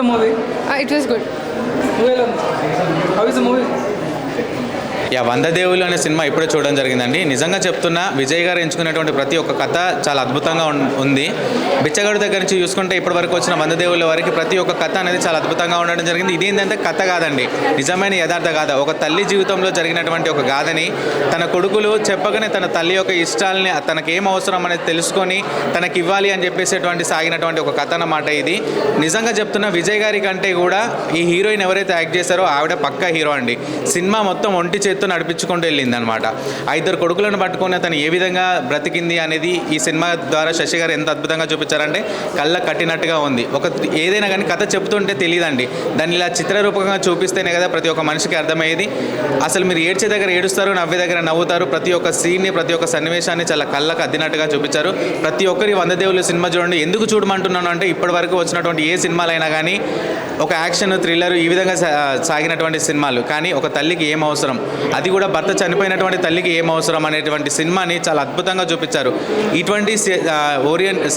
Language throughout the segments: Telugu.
the movie? It was good. How is the movie? వంద దేవుళ్ళు అనే సినిమా ఇప్పుడే చూడడం జరిగిందండి. నిజంగా చెప్తున్నా, విజయ్ గారు ఎంచుకున్నటువంటి ప్రతి ఒక్క కథ చాలా అద్భుతంగా ఉంది. బిచ్చగాడు దగ్గర నుంచి చూసుకుంటే ఇప్పటి వరకు వచ్చిన వంద దేవుళ్ళ వరకు ప్రతి ఒక్క కథ అనేది చాలా అద్భుతంగా ఉండడం జరిగింది. ఇదేంటంటే కథ కాదండి, నిజమైన యథార్థ గాథ. ఒక తల్లి జీవితంలో జరిగినటువంటి ఒక గాథని తన కొడుకులు చెప్పగానే తన తల్లి యొక్క ఇష్టాలని, తనకి ఏం అవసరం అనేది తెలుసుకొని తనకి ఇవ్వాలి అని చెప్పేసేటువంటి సాగినటువంటి ఒక కథ అన్నమాట ఇది. నిజంగా చెప్తున్నా, విజయ్ గారి కంటే కూడా ఈ హీరోయిన్ ఎవరైతే యాక్ట్ చేశారో ఆవిడ పక్కా హీరో అండి. సినిమా మొత్తం ఒంటి చేత్తో నడిపించుకుంటూ వెళ్ళింది అనమాట. 5 కొడుకులను పట్టుకొని అతను ఏ విధంగా బ్రతికింది అనేది ఈ సినిమా ద్వారా శశి గారు ఎంత అద్భుతంగా చూపించారంటే కళ్ళ కట్టినట్టుగా ఉంది. ఏదైనా కానీ కథ చెప్తుంటే తెలియదండి, దాన్ని ఇలా చిత్రరూపంగా చూపిస్తేనే కదా ప్రతి ఒక్క మనిషికి అర్థమయ్యేది. అసలు మీరు ఏడ్చే దగ్గర ఏడుస్తారు, నవ్వే దగ్గర నవ్వుతారు. ప్రతి ఒక్క సీన్ని, ప్రతి ఒక్క సన్నివేశాన్ని చాలా కళ్ళకు అద్దినట్టుగా చూపించారు. ప్రతి ఒక్కరి వంద దేవుళ్ళ సినిమా చూడండి. ఎందుకు చూడమంటున్నాను అంటే, ఇప్పటి వరకు వచ్చినటువంటి ఏ సినిమాలైనా కానీ ఒక యాక్షన్, థ్రిల్లర్ ఈ విధంగా సాగినటువంటి సినిమాలు, కానీ ఒక తల్లికి ఏం అవసరం, అది కూడా భర్త చనిపోయినటువంటి తల్లికి ఏం అవసరం అనేటువంటి సినిమాని చాలా అద్భుతంగా చూపించారు. ఇటువంటి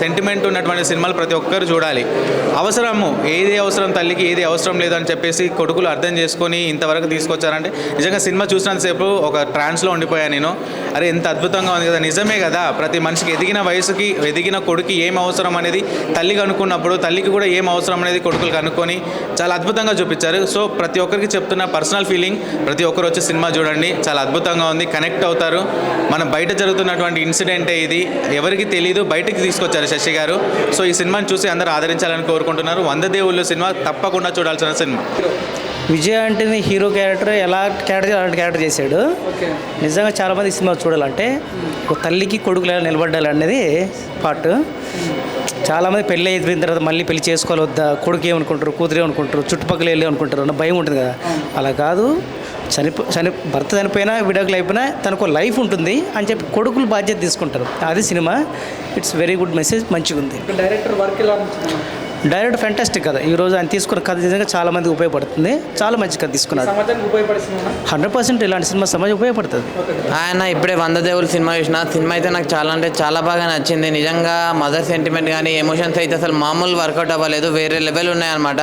సెంటిమెంట్ ఉన్నటువంటి సినిమాలు ప్రతి ఒక్కరు చూడాలి. అవసరము ఏది అవసరం తల్లికి, ఏది అవసరం లేదు అని చెప్పేసి కొడుకులు అర్థం చేసుకొని ఇంతవరకు తీసుకొచ్చారంటే నిజంగా సినిమా చూసినంతసేపు ఒక ట్రాన్స్లో ఉండిపోయాను నేను. అరే ఎంత అద్భుతంగా ఉంది కదా, నిజమే కదా. ప్రతి మనిషికి ఎదిగిన వయసుకి, ఎదిగిన కొడుకు ఏం అవసరం అనేది తల్లి కనుక్కున్నప్పుడు తల్లికి కూడా ఏం అవసరం అనేది కొడుకులు కనుక్కొని చాలా అద్భుతంగా చూపించారు. సో ప్రతి ఒక్కరికి చెప్తున్న పర్సనల్ ఫీలింగ్, ప్రతి ఒక్కరు వచ్చి సినిమా చూడండి, చాలా అద్భుతంగా ఉంది. కనెక్ట్ అవుతారు. మనం బయట జరుగుతున్నటువంటి ఇన్సిడెంటే ఇది, ఎవరికి తెలియదు, బయటకు తీసుకొచ్చారు శశి గారు. సో ఈ సినిమాని చూసి అందరూ ఆదరించాలని కోరుకుంటున్నారు. వంద దేవుళ్ళు సినిమా తప్పకుండా చూడాల్సిన సినిమా. విజయ్ అంటేనే హీరో క్యారెక్టర్ ఎలా అలాంటి క్యారెక్టర్ చేశాడు. నిజంగా చాలామంది సినిమా చూడాలంటే ఒక తల్లికి కొడుకులు ఎలా నిలబడ్డాలి అనేది పార్ట్. చాలామంది పెళ్ళి అయిపోయిన తర్వాత మళ్ళీ పెళ్లి చేసుకోవాలి వద్దా, కొడుకు ఏమనుకుంటారు, కూతురు ఏమనుకుంటారు, చుట్టుపక్కల వెళ్ళి అనుకుంటారు అన్న భయం ఉంటుంది కదా. అలా కాదు, భర్త చనిపోయినా, విడాకులు అయిపోయినా తనకు లైఫ్ ఉంటుంది అని చెప్పి కొడుకులు బాధ్యత తీసుకుంటారు. అది cinema. It's very good message, మంచిగా ఉంది. డైరెక్టర్ వర్క్ ఎలా డైరెక్ట్ ఫ్యాంటాస్టిక్ కథ. ఈరోజు ఆయన తీసుకున్న కథ నిజంగా చాలా మందికి ఉపయోగపడుతుంది. చాలా మంచి కథ తీసుకున్నారు. 100% ఇలాంటి సినిమా సమాజం ఉపయోగపడుతుంది. ఆయన ఇప్పుడే వంద దేవుళ్ళు సినిమా చూసిన. సినిమా అయితే నాకు చాలా అంటే చాలా బాగా నచ్చింది. నిజంగా మదర్ సెంటిమెంట్ కానీ ఎమోషన్స్ అయితే అసలు మామూలు వర్కౌట్ అవ్వలేదు, వేరే లెవెల్ ఉన్నాయన్నమాట.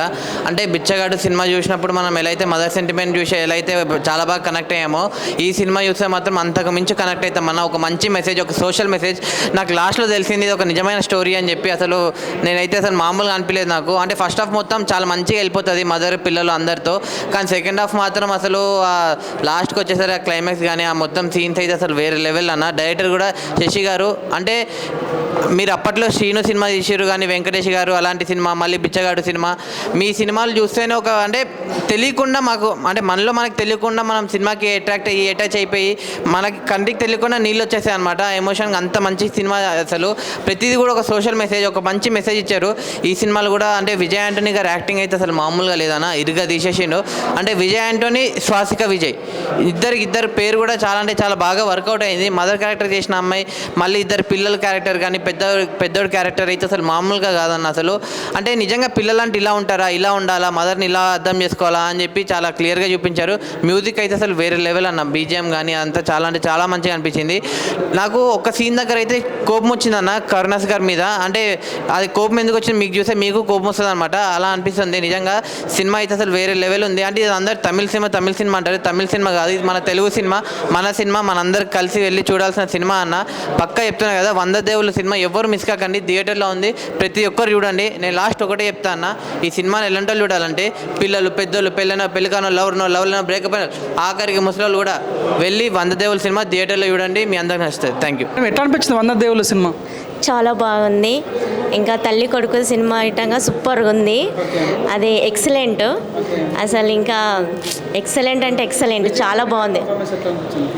అంటే బిచ్చగాడు సినిమా చూసినప్పుడు మనం ఎలా అయితే మదర్ సెంటిమెంట్ చూసి ఎలా అయితే చాలా బాగా కనెక్ట్ అయ్యామో, ఈ సినిమా చూస్తే మాత్రం అంతకు మించి కనెక్ట్ అవుతాం. మన ఒక మంచి మెసేజ్, ఒక సోషల్ మెసేజ్. నాకు లాస్ట్లో తెలిసింది ఇది ఒక నిజమైన స్టోరీ అని చెప్పి. అసలు నేనైతే అసలు మామూలుగా అనిపించలేదు నాకు. అంటే ఫస్ట్ హాఫ్ మొత్తం చాలా మంచిగా వెళ్ళిపోతుంది మదర్ పిల్లలు అందరితో, కానీ సెకండ్ హాఫ్ మాత్రం అసలు లాస్ట్కి వచ్చేసరికి ఆ క్లైమాక్స్ కానీ ఆ మొత్తం సీన్స్ అయితే అసలు వేరే లెవెల్ అన్న. డైరెక్టర్ కూడా శశి గారు, అంటే మీరు అప్పట్లో శ్రీను సినిమా తీసారు కానీ వెంకటేష్ గారు అలాంటి సినిమా, మళ్ళీ బిచ్చగాడు సినిమా, మీ సినిమాలు చూస్తేనే ఒక అంటే తెలియకుండా మాకు, అంటే మనలో మనకు తెలియకుండా మనం సినిమాకి అటాచ్ అయిపోయి మనకి కంటికి తెలియకుండా నీళ్ళు వచ్చేసాయి అనమాట. ఎమోషన్ అంత మంచి సినిమా. అసలు ప్రతిదీ కూడా ఒక సోషల్ మెసేజ్, ఒక మంచి మెసేజ్ ఇచ్చారు ఈ సినిమాలు కూడా. అంటే విజయ్ ఆంటోనీ గారు యాక్టింగ్ అయితే అసలు మామూలుగా లేదన్న, ఇరుగా తీసేసిండు. అంటే విజయ్ ఆంటోనీ, శ్వాసిక విజయ్ ఇద్దరు పేరు కూడా చాలా అంటే చాలా బాగా వర్కౌట్ అయింది. మదర్ క్యారెక్టర్ చేసిన అమ్మాయి, మళ్ళీ ఇద్దరు పిల్లల క్యారెక్టర్ కానీ పెద్దోడి క్యారెక్టర్ అయితే అసలు మామూలుగా కాదన్న. అసలు అంటే నిజంగా పిల్లలంటే ఇలా ఉంటారా, ఇలా ఉండాలా, మదర్ని ఇలా అర్థం చేసుకోవాలా అని చెప్పి చాలా క్లియర్గా చూపించారు. మ్యూజిక్ అయితే అసలు వేరే లెవెల్ అన్న, బీజిఎం కానీ అంతా చాలా అంటే చాలా మంచిగా అనిపించింది. నాకు ఒక సీన్ దగ్గర అయితే కోపం వచ్చిందన్న కరుణాస్ గారి మీద. అంటే అది కోపం ఎందుకు వచ్చింది మీకు చూస్తే మీకు కోపం వస్తుంది అనమాట, అలా అనిపిస్తుంది. నిజంగా సినిమా అయితే అసలు వేరే లెవెల్ ఉంది. అంటే ఇది అందరు తమిళ సినిమా అంటారు, తమిళ సినిమా కాదు, ఇది మన తెలుగు సినిమా, మన సినిమా, మనందరికి కలిసి వెళ్ళి చూడాల్సిన సినిమా అన్న. పక్కా చెప్తున్నా కదా, వంద దేవుళ్ళ సినిమా ఎవరు మిస్ కాకండి, థియేటర్లో ఉంది, ప్రతి ఒక్కరు చూడండి. నేను లాస్ట్ ఒకటే చెప్తా అన్న, ఈ సినిమాని ఎలాంటి వాళ్ళు చూడాలంటే పిల్లలు, పెద్దోళ్ళు, పెళ్ళికానో, లవ్లో బ్రేకప్ అయిన ఆఖరికి ముసలి కూడా వెళ్ళి వంద దేవుళ్ళ సినిమా థియేటర్లో చూడండి, మీ అందరికి నచ్చుతుంది. Thank you. ఎట్లా అనిపించింది వంద దేవుళ్ళ సినిమా? చాలా బాగుంది. ఇంకా తల్లి కొడుకు సినిమా ఐటంగా సూపర్గా ఉంది. అది ఎక్సలెంట్, అసలు ఇంకా ఎక్సలెంట్ అంటే ఎక్సలెంట్, చాలా బాగుంది,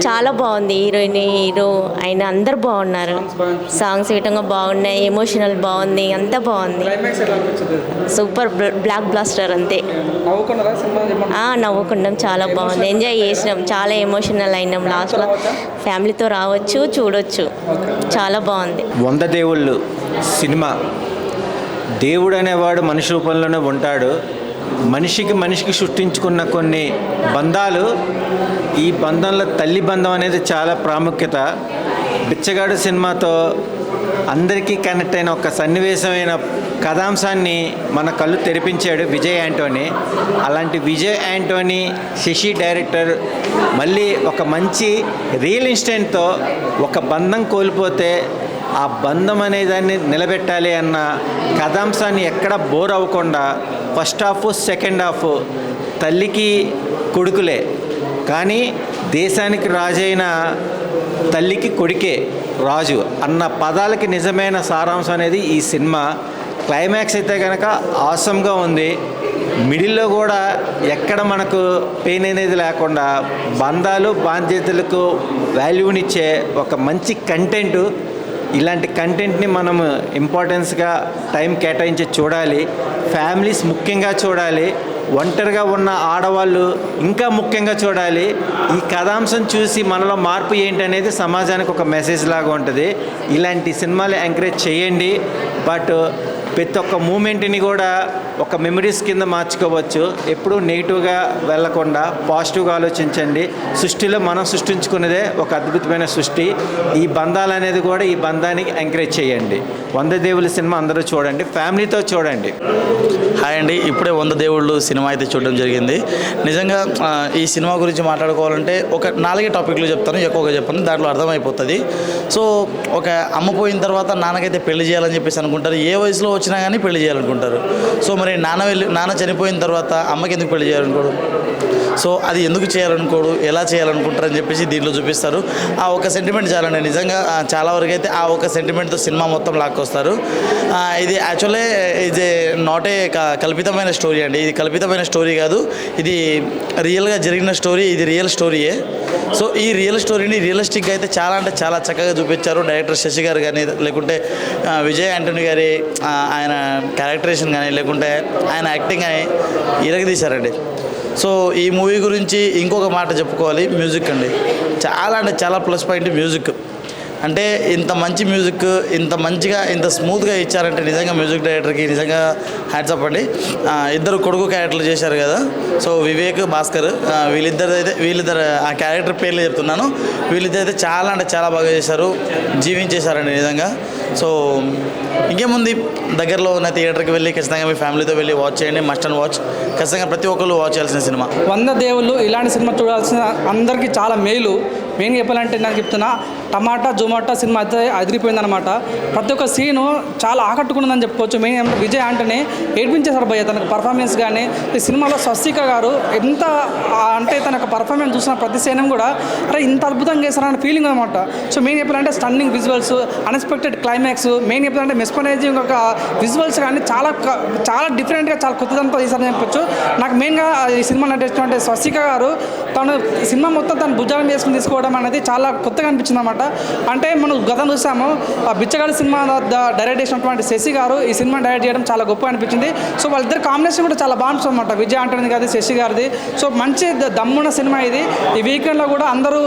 చాలా బాగుంది. హీరోయిన్, హీరో అయిన అందరు బాగున్నారు. సాంగ్స్ విధంగా బాగున్నాయి, ఎమోషనల్ బాగుంది, అంతా బాగుంది. సూపర్ బ్లాక్ బ్లాస్టర్ అంతే. నవ్వుకున్నాం, చాలా బాగుంది, ఎంజాయ్ చేసినాం, చాలా ఎమోషనల్ అయినాం. లాస్ట్లో ఫ్యామిలీతో రావచ్చు, చూడొచ్చు, చాలా బాగుంది. వంద దేవుళ్ళు సినిమా, దేవుడు అనేవాడు మనిషి రూపంలోనే ఉంటాడు. మనిషికి సృష్టించుకున్న కొన్ని బంధాలు, ఈ బంధంలో తల్లి బంధం అనేది చాలా ప్రాముఖ్యత. బిచ్చగాడు సినిమాతో అందరికీ కనెక్ట్ అయిన ఒక సన్నివేశమైన కథాంశాన్ని మన కళ్ళు తెరిపించాడు విజయ్ యాంటోనీ. అలాంటి విజయ్ యాంటోనీ శశి డైరెక్టర్ మళ్ళీ ఒక మంచి రియల్ ఇన్సిడెంట్తో ఒక బంధం కోల్పోతే ఆ బంధం అనే దాన్ని నిలబెట్టాలి అన్న కథాంశాన్ని ఎక్కడ బోర్ అవ్వకుండా ఫస్ట్ హాఫ్ సెకండ్ హాఫ్ తల్లికి కొడుకులే కానీ దేశానికి రాజైన తల్లికి కొడుకే రాజు అన్న పదాలకి నిజమైన సారాంశం అనేది ఈ సినిమా. క్లైమాక్స్ అయితే కనుక ఆసమ్గా ఉంది. మిడిల్లో కూడా ఎక్కడ మనకు పెయిన్ అనేది లేకుండా బంధాలు బాధ్యతలకు వాల్యూనిచ్చే ఒక మంచి కంటెంట్. ఇలాంటి కంటెంట్ని మనం ఇంపార్టెన్స్గా టైం కేటాయించి చూడాలి. ఫ్యామిలీస్ ముఖ్యంగా చూడాలి. ఒంటరిగా ఉన్న ఆడవాళ్ళు ఇంకా ముఖ్యంగా చూడాలి. ఈ కథాంశం చూసి మనలో మార్పు ఏంటనేది సమాజానికి ఒక మెసేజ్ లాగా ఉంటుంది. ఇలాంటి సినిమాలు ఎంకరేజ్ చేయండి. బట్ ప్రతి ఒక్క మూమెంట్ని కూడా ఒక మెమరీస్ కింద మార్చుకోవచ్చు. ఎప్పుడూ నెగిటివ్గా వెళ్లకుండా పాజిటివ్గా ఆలోచించండి. సృష్టిలో మనం సృష్టించుకున్నదే ఒక అద్భుతమైన సృష్టి. ఈ బంధాలు అనేది కూడా ఈ బంధానికి ఎంకరేజ్ చేయండి. 100 దేవుళ్ళ సినిమా అందరూ చూడండి, ఫ్యామిలీతో చూడండి. హాయ్ అండి, ఇప్పుడే 100 దేవుళ్ళు సినిమా అయితే చూడడం జరిగింది. నిజంగా ఈ సినిమా గురించి మాట్లాడుకోవాలంటే ఒక 4 టాపిక్లు చెప్తాను, ఎక్కువగా చెప్పాను, దాంట్లో అర్థమైపోతుంది. సో ఒక అమ్మ పోయిన తర్వాత నాన్నకైతే పెళ్లి చేయాలని చెప్పేసి అనుకుంటారు. ఏ వయసులో వచ్చినా కానీ పెళ్లి చేయాలనుకుంటారు. సో మరి నాన్న చనిపోయిన తర్వాత అమ్మకి ఎందుకు పెళ్లి చేయాలనుకోడు? సో అది ఎందుకు చేయాలనుకోడు, ఎలా చేయాలనుకుంటారని చెప్పేసి దీంట్లో చూపిస్తారు. ఆ ఒక సెంటిమెంట్ చాలండి. నిజంగా చాలా వరకు అయితే ఆ ఒక సెంటిమెంట్తో సినిమా మొత్తం లాక్కొస్తారు. ఇది యాక్చువల్లీ ఇది నాట్ ఏ కల్పితమైన స్టోరీ అండి. ఇది కల్పితమైన స్టోరీ కాదు, ఇది రియల్గా జరిగిన స్టోరీ. ఇది రియల్ స్టోరీయే. సో ఈ రియల్ స్టోరీని రియలిస్టిక్గా అయితే చాలా అంటే చాలా చక్కగా చూపించారు డైరెక్టర్ శశి గారు కానీ, లేకుంటే విజయ్ యాంటోనీ గారి ఆయన క్యారెక్టరేషన్ కానీ, లేకుంటే ఆయన యాక్టింగ్ కానీ ఇరగదీశారండి. సో ఈ మూవీ గురించి ఇంకొక మాట చెప్పుకోవాలి, మ్యూజిక్ అండి. చాలా అంటే చాలా ప్లస్ పాయింట్ మ్యూజిక్. అంటే ఇంత మంచి మ్యూజిక్ ఇంత మంచిగా ఇంత స్మూత్గా ఇచ్చారంటే నిజంగా మ్యూజిక్ డైరెక్టర్కి నిజంగా హ్యాట్స్ అండి. ఇద్దరు కొడుకు క్యారెక్టర్లు చేశారు కదా, సో వివేక్, భాస్కర్, వీళ్ళిద్దరు ఆ క్యారెక్టర్ పేర్లు చెప్తున్నాను. వీళ్ళిద్దరు అయితే చాలా అంటే చాలా బాగా చేశారు, జీవించేశారండి నిజంగా. సో ఇంకేముంది, దగ్గరలో ఉన్న థియేటర్కి వెళ్ళి ఖచ్చితంగా మీ ఫ్యామిలీతో వెళ్ళి వాచ్ చేయండి. మస్ట్ అండ్ వాచ్, ఖచ్చితంగా ప్రతి ఒక్కరు వాచ్ చేయాల్సిన సినిమా 100 దేవుళ్ళు. ఇలాంటి సినిమా చూడాల్సిన అందరికీ చాలా మేలు. మెయిన్ చెప్పాలంటే నాకు చెప్తున్నా, టమాటా జొమాటా సినిమా అయితే అదిరిపోయిందనమాట. ప్రతి ఒక్క సీను చాలా ఆకట్టుకున్నదని చెప్పుకోవచ్చు. మెయిన్ విజయ్ యాంటోనీ ఏడ్పించేశారు భయ్య తనకు పర్ఫార్మెన్స్ కానీ. ఈ సినిమాలో స్వస్తిక గారు ఎంత అంటే తనకు పర్ఫార్మెన్స్ చూసిన ప్రతి సీనం కూడా అరే ఇంత అద్భుతంగా చేశారన్న ఫీలింగ్ అనమాట. సో మెయిన్ చెప్పాలంటే stunning visuals, unexpected climax, main చెప్పాలంటే మెస్పనైజింగ్ ఒక విజువల్స్ కానీ చాలా డిఫరెంట్గా చాలా కొత్తదంతా చేశారని చెప్పొచ్చు. నాకు మెయిన్గా ఈ సినిమా నటించినటువంటి స్వస్తిక గారు తను సినిమా మొత్తం తను భుజాలను వేసుకుని తీసుకోవడం అనేది చాలా కొత్తగా అనిపించింది అనమాట. అంటే మనం గతం చూసాము, బిచ్చగాడి సినిమా డైరెక్ట్ చేసినటువంటి శశి గారు ఈ సినిమా డైరెక్ట్ చేయడం చాలా గొప్పగా అనిపించింది. సో వాళ్ళిద్దరు కాంబినేషన్ కూడా చాలా బాగుంటుంది అనమాట, విజయ్ యాంటోనీ గారిది, శశి గారిది. సో మంచి దమ్మున్న సినిమా ఇది. ఈ వీకెండ్లో కూడా అందరూ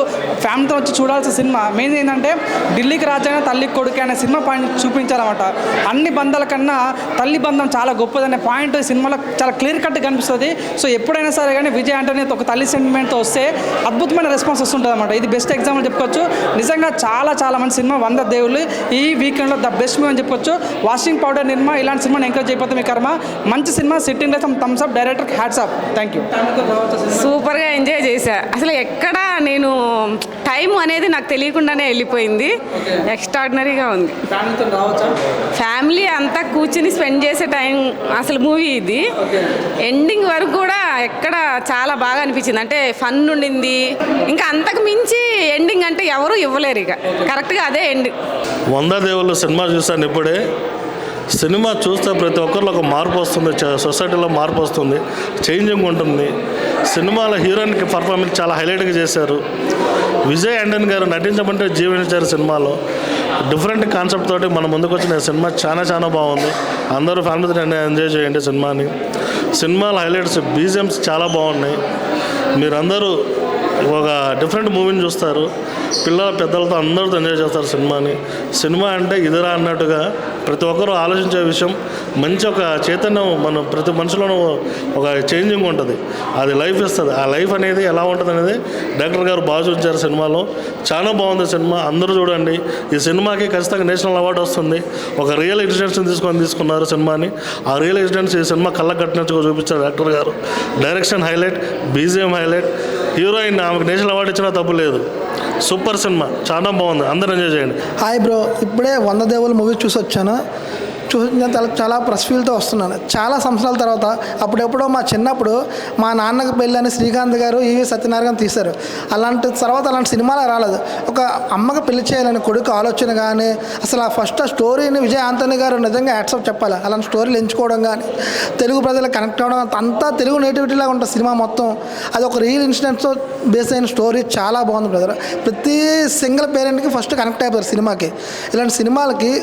ఫ్యామిలీతో వచ్చి చూడాల్సిన సినిమా. మెయిన్ ఏంటంటే ఢిల్లీకి రాజైన తల్లి కొడుకు అనే సినిమా పాయింట్ చూపించారన్నమాట. అన్ని బంధాల కన్నా తల్లి బంధం చాలా గొప్పదనే పాయింట్ ఈ సినిమాలో చాలా క్లియర్ కట్ కనిపిస్తుంది. సో ఎప్పుడైనా సరే కానీ విజయ్ యాంటోనీ ఒక తల్లి సెంటిమెంట్తో వస్తే అద్భుతమైన రెస్పాన్స్ వస్తుంటుంది అనమాట. ఇది బెస్ట్ ఎగ్జాంపుల్ చెప్పుకోవచ్చు. నిజంగా చాలా చాలా మంచి సినిమా 100 దేవుళ్ళు. ఈ వీకెండ్లో ద బెస్ట్ మూవీ అని చెప్పొచ్చు. వాషింగ్ పౌడర్ నిర్మా ఇలాంటి సినిమాని ఎంకరేజ్ చేయకపోతే మీ కర్మ. మంచి సినిమా, సిట్టింగ్ లో thumbs up, director hats up. Thank you. సూపర్గా ఎంజాయ్ చేశా. అసలు ఎక్కడ నేను టైం అనేది నాకు తెలియకుండానే వెళ్ళిపోయింది. ఎక్స్ట్రాడినరీగా ఉంది. ఫ్యామిలీ అంతా కూర్చుని స్పెండ్ చేసే టైం అసలు మూవీ ఇది. ఎండింగ్ వరకు కూడా ఎక్కడ చాలా బాగా అనిపించింది. అంటే ఫన్ ఉండింది. ఇంకా అంతకు మించి ఎండింగ్ అంటే ఎవరు ఇవ్వలేరు. ఇక కరెక్ట్గా అదే ఎండింగ్. 100 దేవుళ్ళు సినిమా చూశాను ఇప్పుడే. సినిమా చూస్తే ప్రతి ఒక్కరిలో ఒక మార్పు వస్తుంది, సొసైటీలో మార్పు వస్తుంది, చేంజింగ్ ఉంటుంది. సినిమాలో హీరోయిన్కి పర్ఫార్మెన్స్ చాలా హైలైట్గా చేశారు. విజయ్ యాంటోనీ గారు నటించమంటే జీవించారు సినిమాలో. డిఫరెంట్ కాన్సెప్ట్ తోటి మన ముందుకు వచ్చిన సినిమా చాలా చాలా బాగుంది. అందరూ ఫ్యామిలీతో ఎంజాయ్ చేయండి సినిమాని. సినిమాలో హైలైట్స్, బీజిఎమ్స్ చాలా బాగున్నాయి. మీరందరూ ఒక డిఫరెంట్ మూవీని చూస్తారు. పిల్లల పెద్దలతో అందరితో ఎంజాయ్ చేస్తారు సినిమాని. సినిమా అంటే ఇదిరా అన్నట్టుగా ప్రతి ఒక్కరూ ఆలోచించే విషయం. మంచి ఒక చైతన్యం మన ప్రతి మనిషిలోనూ ఒక చేంజింగ్ ఉంటుంది. అది లైఫ్ ఇస్తుంది. ఆ లైఫ్ అనేది ఎలా ఉంటుంది అనేది డైరెక్టర్ గారు బాగా చూపించారు సినిమాలో. చాలా బాగుంది సినిమా. అందరూ చూడండి. ఈ సినిమాకి ఖచ్చితంగా నేషనల్ అవార్డు వస్తుంది. ఒక రియల్ ఇన్సిడెంట్స్ని తీసుకున్నారు సినిమాని. ఆ రియల్ ఇన్సిడెంట్స్ ఈ సినిమా కళ్ళకు కట్టినట్టుగా చూపించారు డైరెక్టర్ గారు. Direction highlight, BGM highlight, heroine ఆమెకు నేషనల్ అవార్డు ఇచ్చినా తప్పు లేదు. సూపర్ సినిమా, చాలా బాగుంది. అందరూ ఎంజాయ్ చేయండి. హాయ్ బ్రో, ఇప్పుడే 100 దేవుళ్ళు మూవీ చూసి వచ్చాను. చాలా ప్రెస్ ఫీల్తో వస్తున్నాను. చాలా సంవత్సరాల తర్వాత అప్పుడెప్పుడో మా చిన్నప్పుడు మా నాన్నకి పెళ్ళని శ్రీకాంత్ గారు ఈవి సత్యనారాయణ తీశారు. అలాంటి సినిమాలు రాలేదు. ఒక అమ్మకి పెళ్లి చేయాలని కొడుకు ఆలోచన కానీ అసలు ఆ ఫస్ట్ ఆ స్టోరీని విజయ్ ఆంటోనీ గారు నిజంగా యాడ్సప్ చెప్పాలి. అలాంటి స్టోరీలు ఎంచుకోవడం కానీ తెలుగు ప్రజలకు కనెక్ట్ అవ్వడం అంతా తెలుగు నేటివిటీలాగా ఉంటుంది సినిమా మొత్తం. అది ఒక రియల్ ఇన్సిడెంట్స్తో బేస్ అయిన స్టోరీ చాలా బాగుంది బ్రదర్. ప్రతి సింగిల్ పేరెంట్కి ఫస్ట్ కనెక్ట్ అయిపోతారు సినిమాకి. ఇలాంటి సినిమాలకి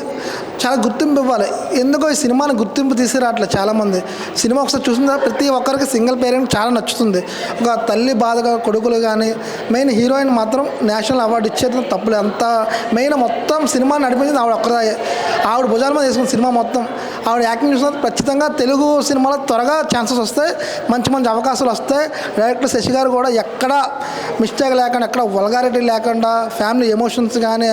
చాలా గుర్తింపు ఇవ్వాలి. ఎందుకో ఈ సినిమాని గుర్తింపు తీసుకురావట్లేదు చాలామంది. సినిమా ఒకసారి చూసిన ప్రతి ఒక్కరికి సింగిల్ పేరెంట్ చాలా నచ్చుతుంది. ఒక తల్లి బాధగా కొడుకులు కానీ మెయిన్ హీరోయిన్ మాత్రం నేషనల్ అవార్డు ఇచ్చేది తప్పులేదు. అంత మెయిన్ మొత్తం సినిమా నడిపించింది ఆవిడ ఒక్కదాయే. ఆవిడ భుజాల మీద వేసుకున్న సినిమా మొత్తం ఆవిడ యాక్టింగ్ చూసిన ఖచ్చితంగా తెలుగు సినిమాలో త్వరగా ఛాన్సెస్ వస్తాయి, మంచి మంచి అవకాశాలు వస్తాయి. డైరెక్టర్ శశి గారు కూడా ఎక్కడ మిస్టేక్ లేకుండా, ఎక్కడ వల్గారిటీ లేకుండా ఫ్యామిలీ ఎమోషన్స్ కానీ,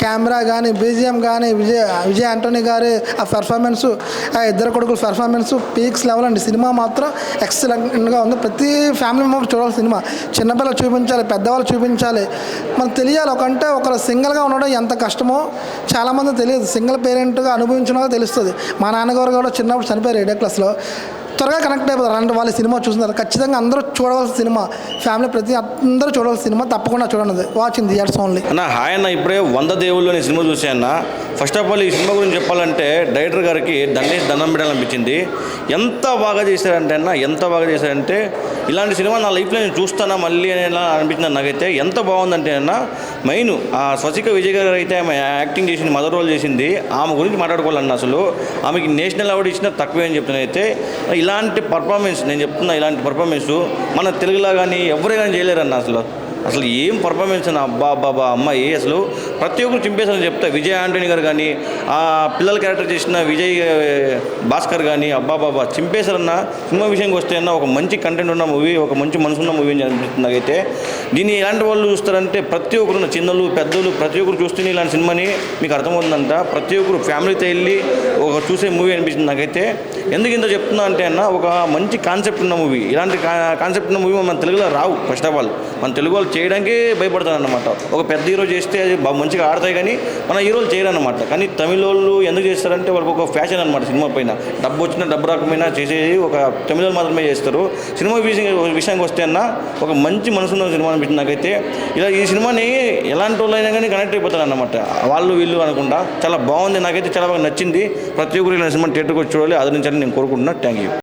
కెమెరా కానీ, బీజిఎం కానీ, విజయ్ ఆంటోనీ గారి ఆ పెర్ఫార్మెన్స్, ఆ ఇద్దరు కొడుకుల పెర్ఫార్మెన్స్ పీక్స్ లెవెల్ అండి. సినిమా మాత్రం ఎక్సలెంట్గా ఉంది. ప్రతి ఫ్యామిలీ మెంబర్ చూడాలి సినిమా. చిన్నపిల్లలు చూపించాలి, పెద్దవాళ్ళు చూపించాలి. మనకు తెలియాలి ఒకంటే ఒకరు సింగిల్గా ఉండడం ఎంత కష్టమో చాలామంది తెలియదు. సింగిల్ పేరెంట్గా అనుభవించిన తెలుస్తుంది. మా నాన్నగారు కూడా చిన్నప్పుడు చనిపోయారు 8వ క్లాస్లో. త్వరగా కనెక్ట్ అయిపోతారు అంటే వాళ్ళు సినిమా చూస్తున్నారు. ఖచ్చితంగా అందరూ చూడవలసిన సినిమా. ఫ్యామిలీ ప్రతి అందరూ చూడవలసిన సినిమా. తప్పకుండా చూడండి. Watching theatres only. అన్న హాయ్ అన్న, ఇప్పుడే 100 దేవుళ్ళు అనే సినిమా చూసాయన్న. ఫస్ట్ ఆఫ్ ఆల్ ఈ సినిమా గురించి చెప్పాలంటే డైరెక్టర్ గారికి దండం పెట్టాలనిపించింది. ఎంత బాగా చేశారంటే అన్న, ఎంత బాగా చేశారంటే ఇలాంటి సినిమా నా లైఫ్లో నేను చూస్తానా మళ్ళీ అనేలా అనిపించింది నాకైతే. ఎంత బాగుందంటే అన్న, మెయిన్ ఆ స్వసిక విజయ్ గారు అయితే ఆమె యాక్టింగ్ చేసింది, మదర్ రోల్ చేసింది. ఆమె గురించి మాట్లాడుకోవాలన్న. అసలు ఆమెకి నేషనల్ అవార్డు ఇచ్చినా తక్కువే అని చెప్తున్నానైతే. ఇలాంటి పర్ఫార్మెన్స్ నేను చెప్తున్నా, ఇలాంటి పర్ఫార్మెన్స్ మన తెలుగులో కానీ ఎవరే కానీ చేయలేరన్న. అసలు ఏం పర్ఫార్మెన్స్ అన్న. అబ్బా అమ్మాయి అసలు ప్రతి ఒక్కరు చింపేసారని చెప్తా. విజయ్ ఆంటోనీ గారు కానీ, ఆ పిల్లల క్యారెక్టర్ చేసిన విజయ్ భాస్కర్ కానీ అబ్బాబాబా చింపేశారన్న. సినిమా విషయంకి వస్తే అన్న ఒక మంచి కంటెంట్ ఉన్న మూవీ, ఒక మంచి మనసున్న మూవీ అని అనిపిస్తుంది నాకైతే. దీన్ని ఎలాంటి వాళ్ళు చూస్తారంటే ప్రతి ఒక్కరు, చిన్నలు పెద్దలు ప్రతి ఒక్కరు చూస్తేనే ఇలాంటి సినిమాని మీకు అర్థమవుతుందంట. ప్రతి ఒక్కరు ఫ్యామిలీతో వెళ్ళి ఒక చూసే మూవీ అనిపిస్తుంది నాకైతే. ఎందుకు ఇంత చెప్తున్నా అంటే అన్న, ఒక మంచి కాన్సెప్ట్ ఉన్న మూవీ, ఇలాంటి కాన్సెప్ట్ ఉన్న మూవీ మన తెలుగులో రావు. ఫస్ట్ ఆఫ్ ఆల్ మన తెలుగు వాళ్ళు చేయడానికే భయపడతారు అన్నమాట. ఒక పెద్ద హీరో చేస్తే అది మంచిగా ఆడతాయి కానీ మన హీరోలు చేయరన్నమాట. కానీ తమిళ వాళ్ళు ఎందుకు చేస్తారంటే వాళ్ళకి ఒక ఫ్యాషన్ అనమాట. సినిమా పైన డబ్బు వచ్చినా డబ్బు రాకపోయినా చేసేది ఒక తమిళ వాళ్ళు మాత్రమే చేస్తారు. సినిమా విషయానికి వస్తే అన్న ఒక మంచి మనసున్న సినిమా అనిపించింది నాకైతే. ఇలా ఈ సినిమాని ఎలాంటి వాళ్ళు అయినా కానీ కనెక్ట్ అయిపోతారు అన్నమాట. వాళ్ళు వీళ్ళు అనకుండా చాలా బాగుంది. నాకైతే చాలా బాగా నచ్చింది. ప్రతి ఒక్కరు ఇలా సినిమా థియేటర్కి వచ్చి చూడాలి, ఆదరించాలని నేను కోరుకుంటున్నాను. Thank you.